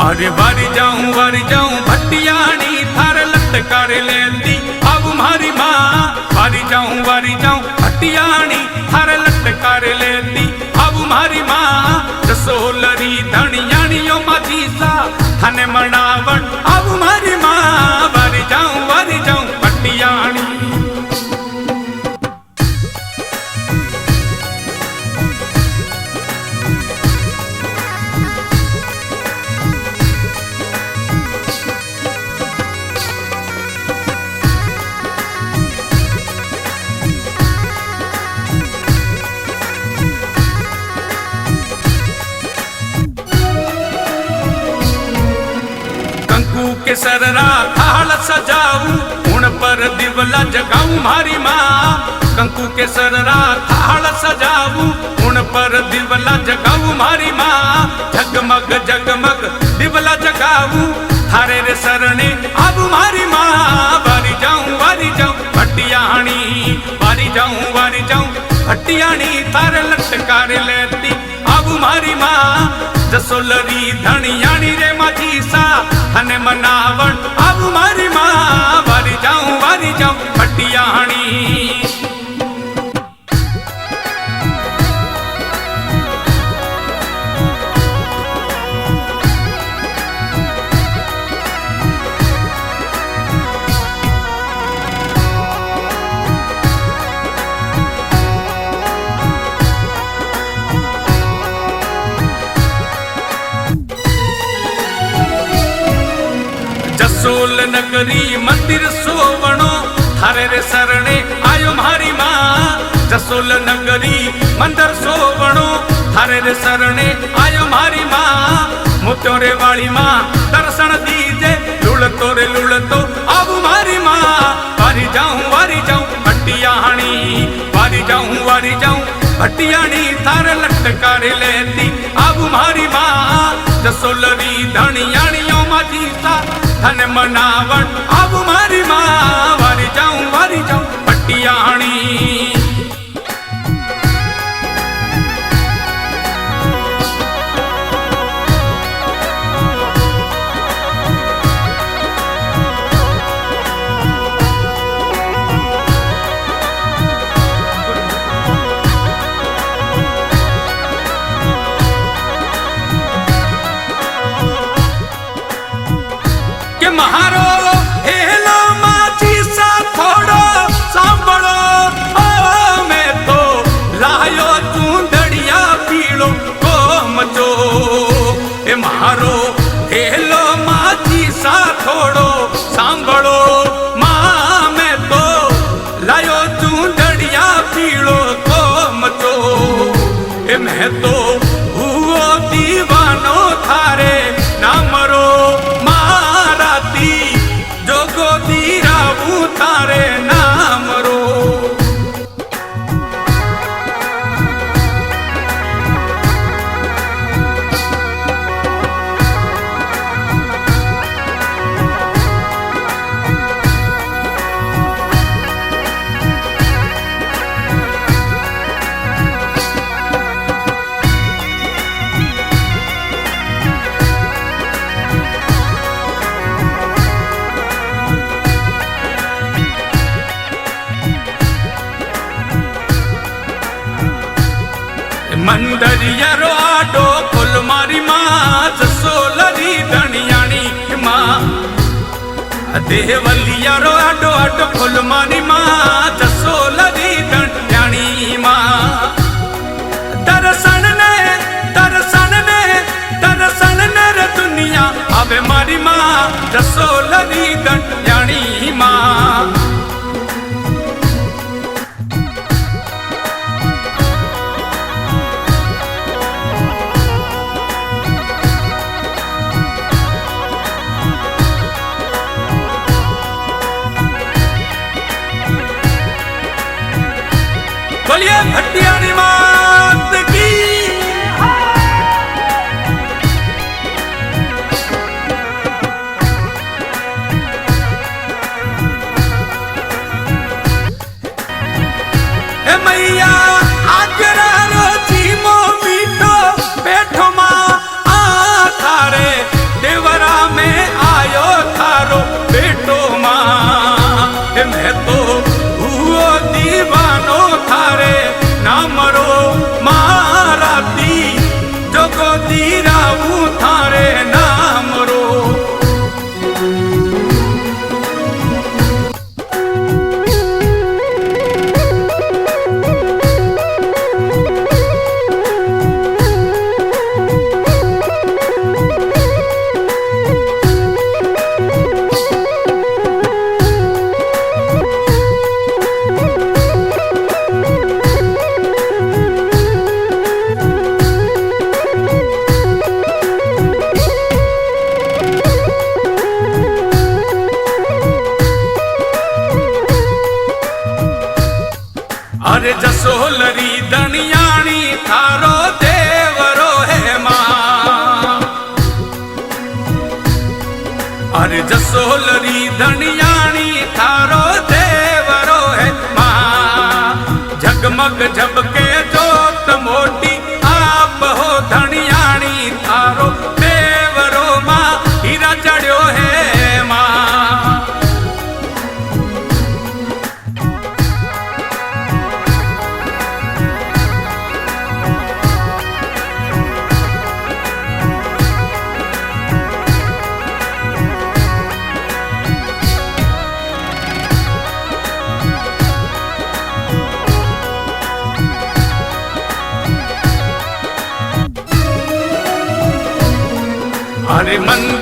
अरे वारी जाऊं भटियाणी थार लटकार लेती अब मारी माँ। वारी जाऊं भटियाणी थार लटकार लेती अब मारी माँ। रसोलरी धनियाणियों माझी सा थाने मनावण अब मारी माँ। वारी जाऊं भटियाणी। के सररा थाल सजाऊं उन पर दिवला जगाऊं मारी माँ। कंकु के सररा थाल सजाऊं उन पर दिवला जगाऊं मारी माँ। जगमग जगमग दिवला जगाऊं थारे रे सरने अब मारी माँ। वारी जाऊं भटियाणी। वारी जाऊं भटियाणी थारे लटकार लेती अब मारी माँ। जसोलरी धनियाणी रे माझी सा थाने मनावण अब मारी माँ। वारी जाऊं भटियाणी। जसोल नगरी मंदिर सोवणो थारे रे सरणे आयो मारी माँ। जसोल नगरी मंदिर सोवणो थारे रे सरणे आयो मारी माँ। मोत्यो रे वाली माँ दर्शन दीजे लुलतो अब मारी माँ। वारी जाऊं भटियाणी। वारी जाऊं भटियाणी थारे लटकार लेती अब मारी माँ। जसोलरी धनियाणियों माझी सा थाने मनावण अब मारी माँ। वारी जाऊं भटियाणी। के महारो हेलो माझी सा थोड़ो सांभळो। ओ मैं तो लायो चूंदड़िया पीलो कोमचो। ए महारो हेलो माझी सा थोड़ो सांभळो। मां मैं तो लायो चूंदड़िया पीलो कोमचो। ए मैं तो हुओ दीवानो थारे नामरो। जोगो दीरावू थारे नाम रो। मंदरिया रो आडो फुल मारी माँ। जसोलरी धनियाणी माँ। देवलिया रो आडो फुल मारी माँ। जसोलरी धनियाणी माँ। दर्शन ने रे दुनिया आवे मारी माँ। जसोलरी धनियाणी माँ। अरे जसोलरी धनियाणी थारो देवरो है माँ जगमग झबके जोत मोटी आप हो धनियाणी थारो देवरो माँ हीरा चढ़ो है माँ। अरे मंदिर